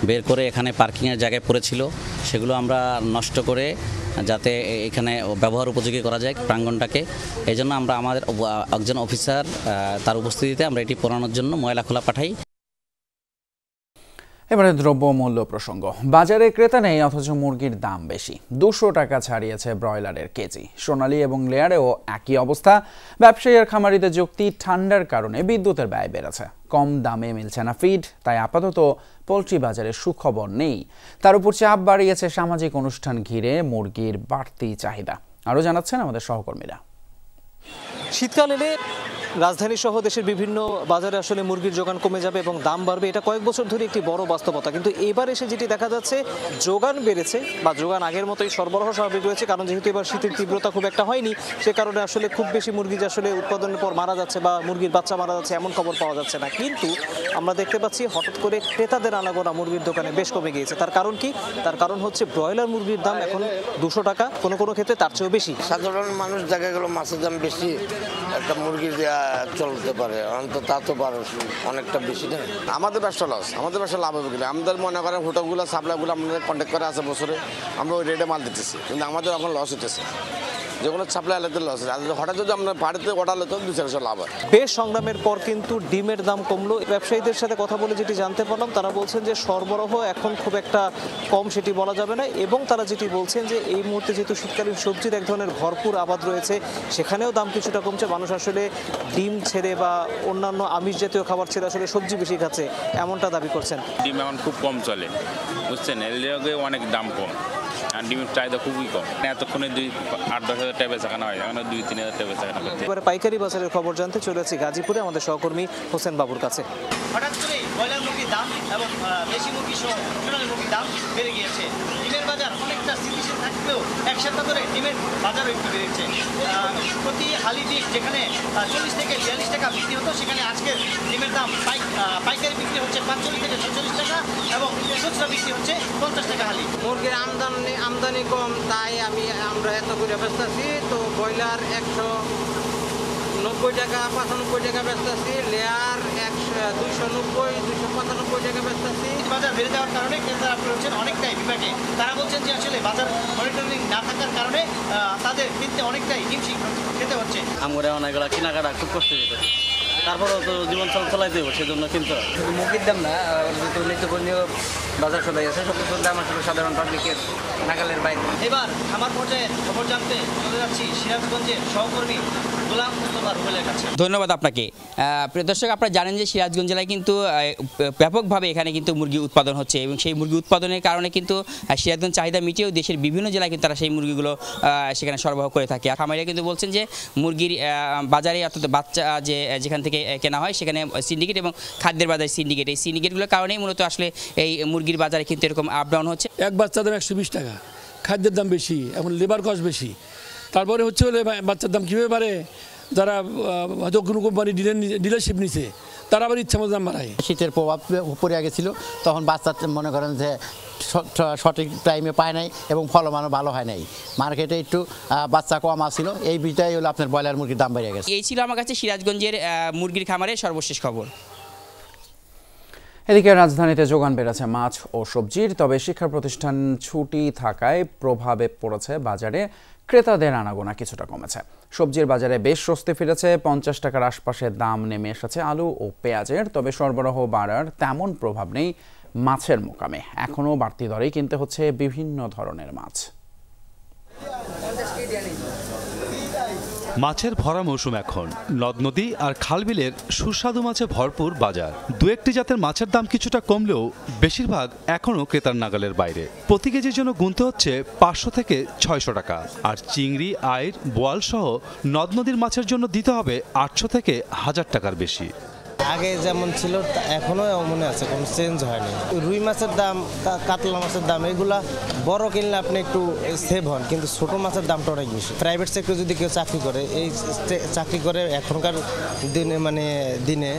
বের করে এখানে পার্কিংয়ের জায়গায় পড়েছিল, সেগুলো আমরা নষ্ট করে যাতে এখানে ব্যবহার উপযোগী করা যায় প্রাঙ্গণটাকে, এই জন্য আমরা আমাদের একজন অফিসার তার উপস্থিতিতে আমরা এটি পোড়ানোর জন্য ময়লা খোলা পাঠাই। এবারে দ্রব্যমূল্য প্রসঙ্গ। বাজারে ক্রেতা নেই অথচ মুরগির দাম বেশি। 200 টাকা ছাড়িয়েছে ব্রয়লারের কেজি। সোনালী এবং লেয়ারেও একই অবস্থা। ব্যবসায়ী আর খামারিদের যুক্তি, ঠান্ডার কারণে বিদ্যুতের ব্যয় বেড়েছে, কম দামে মিলছে না ফিড, তাই আপাতত পোলট্রি বাজারে সুখবর নেই। তার উপর চাপ বাড়িয়েছে সামাজিক অনুষ্ঠান ঘিরে মুরগির বাড়তি চাহিদা। আরও জানাচ্ছেন আমাদের সহকর্মীরা। শীতকাল এলে রাজধানী সহ দেশের বিভিন্ন বাজারে আসলে মুরগির যোগান কমে যাবে এবং দাম বাড়বে, এটা কয়েক বছর ধরে একটি বড় বাস্তবতা। কিন্তু এবার এসে যেটি দেখা যাচ্ছে, যোগান বেড়েছে বা যোগান আগের মতোই, সরবরাহ স্বাভাবিক রয়েছে। কারণ যেহেতু এবার শীতের তীব্রতা খুব একটা হয়নি, সে কারণে আসলে খুব বেশি মুরগি যে আসলে উৎপাদনের পর মারা যাচ্ছে বা মুরগির বাচ্চা মারা যাচ্ছে এমন খবর পাওয়া যাচ্ছে না। কিন্তু আমরা দেখতে পাচ্ছি হঠাৎ করে ক্রেতাদের আনাগোনা মুরগির দোকানে বেশ কমে গিয়েছে। তার কারণ কি? তার কারণ হচ্ছে ব্রয়লার মুরগির দাম এখন 200 টাকা, কোনো কোনো ক্ষেত্রে তার চেয়েও বেশি। সাধারণ মানুষ দেখা গেল মাছের দাম বেশি, একটা মুরগি দেওয়া চলতে পারে, অন্তত তা তো অনেকটা বেশি না। আমাদের ব্যবসা লস, আমাদের ব্যবসা লাভ হবে কিনা? আমাদের মনে করেন হোটেলগুলো সাপ্লাইগুলো আমাদের কন্ট্যাক্ট করে আছে বছরে, আমরা ওই রেটে মাল দিতেছি, কিন্তু আমাদের এখন লস হতেছে। যে কোনো সাপ্লাই আলাদা লস আছে, হঠাৎ যদি আমরা বাড়িতে অর্ডার হতো 200 লাভ হয়। বেশ সংগ্রামের পর কিন্তু ডিমের দাম কমলো। ব্যবসায়ীদের সাথে কথা বলে যেটি জানতে পারলাম, তারা বলছেন যে সরবরাহ এখন খুব একটা কম সেটি বলা যাবে না, এবং তারা যেটি বলছেন যে এই মুহূর্তে যেহেতু শীতকালীন সবজির এক ধরনের ভরপুর আবাদ রয়েছে, সেখানেও দাম কিছুটা কমছে। মানুষ আসলে ডিম ছেড়ে বা অন্যান্য আমিষ জাতীয় খাবার ছেড়ে আসলে সবজি বেশি খাচ্ছে, এমনটা দাবি করছেন। ডিম এখন খুব কম চলে, বুঝছেন, এর লগে অনেক দাম কম, আর ডিমের চাহিদা খুবই কম। এতক্ষণে 8-10 হাজার টাকা বেচাকেনা হয়, এখন 2-3 হাজার টাকা বেচাকেনা করতে। এবারে পাইকারি বাজারের খবর জানতে চলেছি গাজীপুরে আমাদের সহকর্মী হোসেন বাবুর কাছে। হঠাৎ করে ব্রয়লার মুরগির দাম এবং দেশি মুরগি সহ সোনালী মুরগির দাম বেড়ে গিয়েছে। ডিমের বাজার অনেকটা স্থিতিশীল থাকলেও এক সপ্তাহ ধরে ডিমের বাজারও একটু বেড়েছে। প্রতি হালি ডিম যেখানে 40 থেকে 42 টাকা বিক্রি হতো, সেখানে আজকের ডিমের দাম পাইকারি বিক্রি হচ্ছে 45 থেকে 46 টাকা এবং খুচরা বিক্রি হচ্ছে 50 টাকা হালি। মুরগির আমদানি কম, তাই আমরা এত করে বেচতেছি। তো ব্রয়লার 190 টাকা 95 টাকা বেচতেছি, লেয়ার 290-295 টাকা বেচতেছি। বাজার বেড়ে যাওয়ার কারণে ক্রেতারা রয়েছেন অনেকটাই বিপাকে। তারা বলছেন যে আসলে বাজার মনিটরিং না থাকার কারণে তাদের কিনতে অনেকটাই হিমশিম খেতে হচ্ছে। আমরা অনেকগুলো কেনাকাটা খুব কষ্ট যেতে, তারপরেও তো জীবন চালাইতে হবে, সেজন্য কিন্তু শুধু মুরগির দাম না, নিত্যপণ্যীয় বাজার সদাই আছে, সব কিছুর দাম আসলে সাধারণ পাবলিকের নাগালের বাইরে। এবার আমার পর্যায়ের খবর জানতে চলে যাচ্ছি সিরাজগঞ্জের সহকর্মী গোলাম মুস্তফা রুবেলের কাছে। ধন্যবাদ আপনাকে। প্রিয় দর্শক, আপনারা জানেন যে সিরাজগঞ্জ জেলায় কিন্তু ব্যাপকভাবে এখানে কিন্তু মুরগি উৎপাদন হচ্ছে, এবং সেই মুরগি উৎপাদনের কারণে কিন্তু সিরাজগঞ্জ চাহিদা মিটিয়েও দেশের বিভিন্ন জেলায় কিন্তু তারা সেই মুরগিগুলো সেখানে সরবরাহ করে থাকে। আর খামারিরা কিন্তু বলছেন যে মুরগির বাজারে, অর্থাৎ বাচ্চা যেখান থেকে কেনা হয় সেখানে সিন্ডিকেট এবং খাদ্যের বাজারে সিন্ডিকেট, এই সিন্ডিকেটগুলোর কারণেই মূলত আসলে এই মুরগির বাজারে কিন্তু এরকম আপ ডাউন হচ্ছে। এক বাচ্চার দাম 120 টাকা, খাদ্যের দাম বেশি, এখন লেবার কস্ট বেশি। তারপরে হচ্ছে হলে বাচ্চার দাম কীভাবে বাড়ে, যারা হয়তো কোনো কোম্পানি ডিলারশিপ নিছে তারা আবার ইচ্ছা মতো দাম বাড়ায়। শীতের প্রভাব পড়ে গেছিল, তখন বাচ্চা মনে করেন যে সঠিক টাইমে পায় নাই এবং ফলমানও ভালো হয় নাই, মার্কেটে একটু বাচ্চা কম আসছিল, এই বিষয়টাই হলো আপনার ব্রয়লার মুরগির দাম বেড়ে গেছে। এই ছিল আমার কাছে সিরাজগঞ্জের মুরগির খামারের সর্বশেষ খবর। এদিকে রাজধানীতে যোগান বেড়েছে মাছ ও সবজির, তবে শিক্ষা প্রতিষ্ঠান ছুটি থাকায় প্রভাবে পড়েছে বাজারে ক্রেতাদের আনাগোনা কিছুটা কমেছে। সবজির বাজারে বেশ স্বস্তি ফিরেছে, 50 টাকার আশপাশে দাম নেমে এসেছে আলু ও পেঁয়াজের, তবে সরবরাহ বাড়ার তেমন প্রভাব নেই মাছের মোকামে। এখনও বাড়তি দরেই কিনতে হচ্ছে বিভিন্ন ধরনের মাছ। মাছের ভরা মৌসুম এখন, নদ নদী আর খালবিলের সুস্বাদু মাছে ভরপুর বাজার। দু একটি জাতের মাছের দাম কিছুটা কমলেও বেশিরভাগ এখনও ক্রেতার নাগালের বাইরে। প্রতি কেজির জন্য গুনতে হচ্ছে 500 থেকে 600 টাকা, আর চিংড়ি, আইড়, বোয়াল সহ নদ নদীর মাছের জন্য দিতে হবে 800 থেকে 1000 টাকার বেশি। আগে যেমন ছিল এখনো মনে আছে, কোনো চেঞ্জ হয়নি। রুই মাছের দাম, কাতলা মাছের দাম, এগুলা বড় কিনলে আপনি একটু সেভ হন, কিন্তু ছোট মাছের দামটা অনেক বেশি। প্রাইভেট সেক্টরে যদি কেউ চাকরি করে, এই চাকরি করে এখনকার দিনে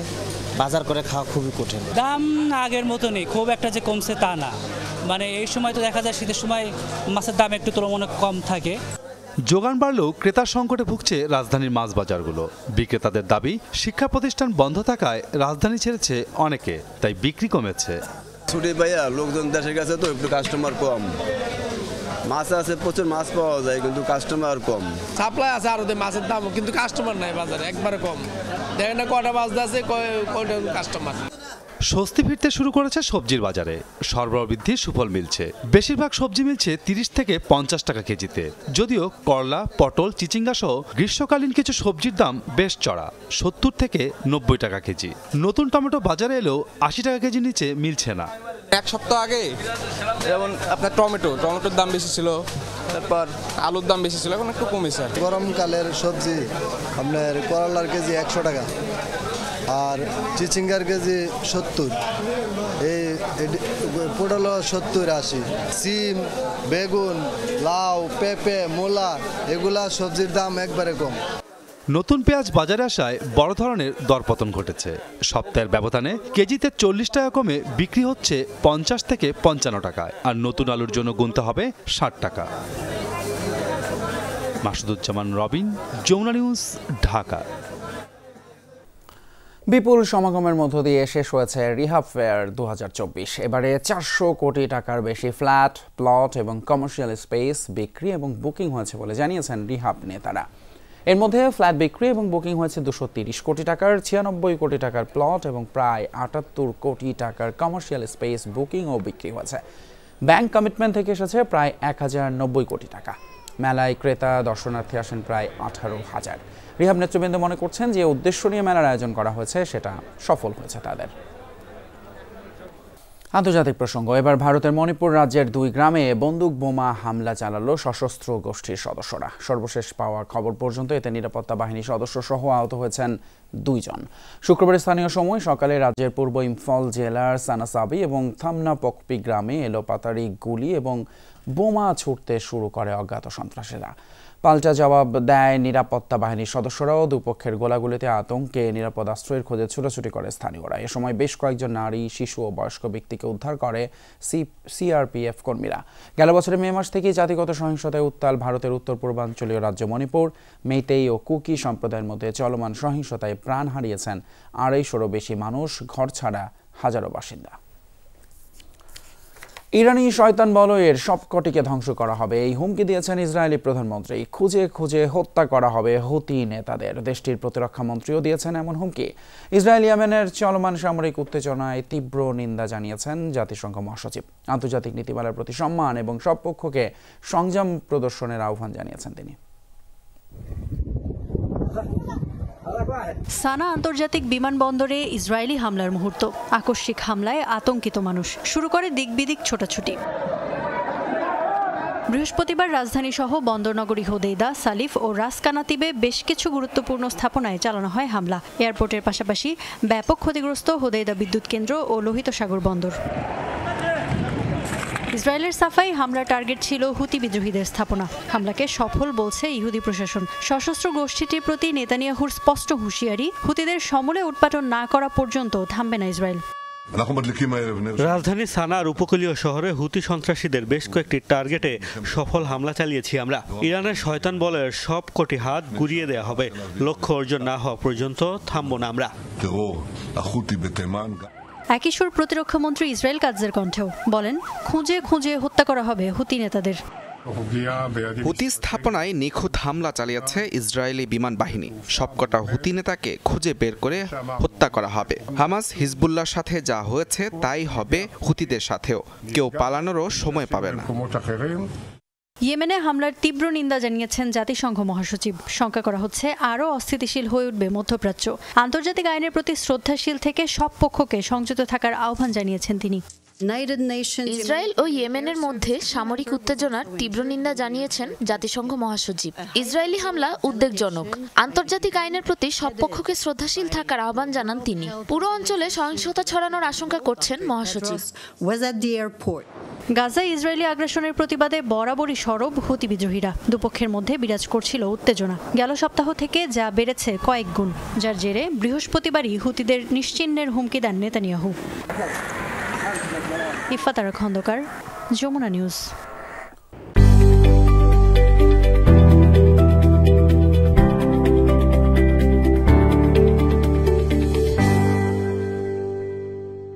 বাজার করে খাওয়া খুবই কঠিন। দাম আগের মতো নেই, খুব একটা যে কমছে তা না, মানে এই সময় তো দেখা যায় শীতের সময় মাছের দাম একটু তুলনামূলক কম থাকে। যোগান বাড়লেও ক্রেতার সংকটে ভুগছে রাজধানীর মাছ বাজারগুলো। বিক্রেতাদের দাবি, শিক্ষা প্রতিষ্ঠান বন্ধ থাকায় রাজধানী ছেড়েছে অনেকে, তাই বিক্রি কমেছে। ছুটি পাইয়া লোকজন দেশের কাছে তো একটু কাস্টমার কম, মাছ আছে প্রচুর, মাছ পাওয়া যায় কিন্তু কাস্টমার কম। সাপ্লাই আছে আরো মাছের দাম, কিন্তু কাস্টমার নাই বাজারে, একবারে কম। দেখেন না কয়টা মাছ আছে, কয়টা কাস্টমার। স্বস্তি ফিরতে শুরু করেছে সবজির বাজারে, সরবরাহ বৃদ্ধির সুফল মিলছে। বেশিরভাগ সবজি মিলছে 30 থেকে 50 টাকা কেজিতে, যদিও করলা, পটল, চিচিঙ্গা সহ গ্রীষ্মকালীন কিছু সবজির দাম বেশ চড়া, 70 থেকে 90 টাকা কেজি। নতুন টমেটো বাজারে এলেও 80 টাকা কেজি নিচে মিলছে না। এক সপ্তাহ আগে যেমন আপনার টমেটোর দাম বেশি ছিল, তারপর আলুর দাম বেশি ছিল, এখন একটু কমেছে। গরমকালের সবজি আপনার করলার কেজি 100 টাকা, আর চিচিঙ্গার কেজি 70, এই পটল 70-80, সিম, বেগুন, লাউ, পেঁপে, মূলা এগুলা সবজির দাম একবারে কম। নতুন পেঁয়াজ বাজারে আসায় বড় ধরনের দরপতন ঘটেছে। সপ্তাহের ব্যবধানে কেজিতে 40 টাকা কমে বিক্রি হচ্ছে 50 থেকে 55 টাকায়, আর নতুন আলুর জন্য গুনতে হবে 60 টাকা। মাসুদুজ্জামান রবিন, যমুনা নিউজ, ঢাকা। বিপুল সমাগমের মধ্য দিয়ে শেষ হয়েছে রিহাব ফেয়ার 2024। এবারে 400 কোটি টাকার বেশি ফ্ল্যাট, প্লট এবং কমার্শিয়াল স্পেস বিক্রি এবং বুকিং হয়েছে বলে জানিয়েছেন রিহাব নেতারা। এর মধ্যে ফ্ল্যাট বিক্রি এবং বুকিং হয়েছে 230 কোটি টাকার, 96 কোটি টাকার প্লট এবং প্রায় 78 কোটি টাকার কমার্শিয়াল স্পেস বুকিং ও বিক্রি হয়েছে। ব্যাংক কমিটমেন্ট থেকে এসেছে প্রায় 1090 কোটি টাকা। মেলায় ক্রেতা দর্শনার্থী আসেন প্রায় 18,000। রিহাব নেতৃবৃন্দ মনে করছেন যে উদ্দেশ্য নিয়ে মেলার আয়োজন করা হয়েছে সেটা সফল হয়েছে তাদের। আন্তর্জাতিক প্রসঙ্গ, এবার ভারতের মণিপুর রাজ্যের 2 গ্রামে বন্দুক বোমা হামলা চালালো সশস্ত্র গোষ্ঠীর সদস্যরা। সর্বশেষ পাওয়া খবর পর্যন্ত এতে নিরাপত্তা বাহিনী সদস্য সহ আহত হয়েছেন 2 জন। শুক্রবার স্থানীয় সময় সকালে রাজ্যের পূর্ব ইম্ফল জেলার সানাসাবি এবং থামনাপকপি গ্রামে এলোপাতাড়ি গুলি এবং বোমা ছুটতে শুরু করে অজ্ঞাত সন্ত্রাসীরা। পাল্টা জবাব দেয় নিরাপত্তা বাহিনীর সদস্যরাও। দুপক্ষের গোলাগুলিতে আতঙ্কে নিরাপদ আশ্রয়ের খোঁজে ছুটাছুটি করে স্থানীয়রা। এ সময় বেশ কয়েকজন নারী, শিশু ও বয়স্ক ব্যক্তিকে উদ্ধার করে সিআরপিএফ কর্মীরা। গেল বছরের মে মাস থেকেই জাতিগত সহিংসতায় উত্তাল ভারতের উত্তর পূর্বাঞ্চলীয় রাজ্য মণিপুর। মেইতেই ও কুকি সম্প্রদায়ের মধ্যে চলমান সহিংসতায় প্রাণ হারিয়েছেন 250-রও বেশি মানুষ, ঘর ছাড়া হাজারো বাসিন্দা। ইরানি শয়তান বলয়ের সবকটিকে ধ্বংস করা হবে, এই হুমকি দিয়েছেন ইসরায়েলি প্রধানমন্ত্রী। খুঁজে খুঁজে হত্যা করা হবে হুতি নেতাদের। দেশটির প্রতিরক্ষা মন্ত্রীও দিয়েছেন এমন হুমকি। ইসরায়েল ইয়েমেনের চলমান সামরিক উত্তেজনায় তীব্র নিন্দা জানিয়েছেন জাতিসংঘ মহাসচিব। আন্তর্জাতিক নীতিমালার প্রতি সম্মান এবং সব পক্ষকে সংযম প্রদর্শনের আহ্বান জানিয়েছেন তিনি। সানা আন্তর্জাতিক বিমানবন্দরে ইসরায়েলি হামলার মুহূর্ত। আকস্মিক হামলায় আতঙ্কিত মানুষ, শুরু করে দিকবিদিক ছোটাছুটি। বৃহস্পতিবার রাজধানী সহ বন্দরনগরী হোদেইদা, সালিফ ও রাস কানাতিবে বেশ কিছু গুরুত্বপূর্ণ স্থাপনায় চালানো হয় হামলা। এয়ারপোর্টের পাশাপাশি ব্যাপক ক্ষতিগ্রস্ত হোদেইদা বিদ্যুৎ কেন্দ্র ও লোহিত সাগর বন্দর। ইসরায়েলের সাফাই, হামলার টার্গেট ছিল হুতি বিদ্রোহীদের স্থাপনা। হামলাকে সফল বলছে ইহুদি প্রশাসন। সশস্ত্র গোষ্ঠীটির প্রতি নেতানিয়াহুর স্পষ্ট হুঁশিয়ারি, হুতিদের সমূলে উৎপাটন না করা পর্যন্ত থামবে না ইসরায়েল। রাজধানী সানার উপকূলীয় শহরে হুতি সন্ত্রাসীদের বেশ কয়েকটি টার্গেটে সফল হামলা চালিয়েছি আমরা। ইরানের শয়তান বলের সব কটি হাত গুড়িয়ে দেওয়া হবে। লক্ষ্য অর্জন না হওয়া পর্যন্ত থামব না আমরা। একই সুর প্রতিরক্ষামন্ত্রী ইসরায়েল কাৎজের কণ্ঠেও বলেন, খুঁজে খুঁজে হত্যা করা হবে হুতি নেতাদের। হুতি স্থাপনায় নিখুঁত হামলা চালিয়েছে ইসরায়েলি বিমান বাহিনী। সবকটা হুতি নেতাকে খুঁজে বের করে হত্যা করা হবে। হামাস, হিজবুল্লাহর সাথে যা হয়েছে তাই হবে হুতিদের সাথেও। কেউ পালানোরও সময় পাবে না। ইয়েমেনে হামলার তীব্র নিন্দা জানিয়েছেন জাতিসংঘ মহাসচিব। শঙ্কা করা হচ্ছে আরও অস্থিতিশীল হয়ে উঠবে মধ্যপ্রাচ্য। আন্তর্জাতিক আইনের প্রতি শ্রদ্ধাশীল থেকে সব পক্ষকে সংযত থাকার আহ্বান জানিয়েছেন তিনি। ইসরায়েল ও ইয়েমেনের মধ্যে সামরিক উত্তেজনার তীব্র নিন্দা জানিয়েছেন জাতিসংঘ মহাসচিব। ইসরায়েলি হামলা উদ্বেগজনক। আন্তর্জাতিক আইনের প্রতি সব পক্ষকে শ্রদ্ধাশীল থাকার আহ্বান জানান তিনি। পুরো অঞ্চলে সহিংসতা ছড়ানোর আশঙ্কা করছেন মহাসচিব। গাজায় ইসরায়েলি আগ্রাসনের প্রতিবাদে বরাবরই সরব হুতি বিদ্রোহীরা। দুপক্ষের মধ্যে বিরাজ করছিল উত্তেজনা। গেল সপ্তাহ থেকে যা বেড়েছে কয়েক গুণ, যার জেরে বৃহস্পতিবারই হুতিদের নিশ্চিহ্নের হুমকি দেন নেতানিয়াহু। ইফাতারা খন্দকার, যমুনা নিউজ।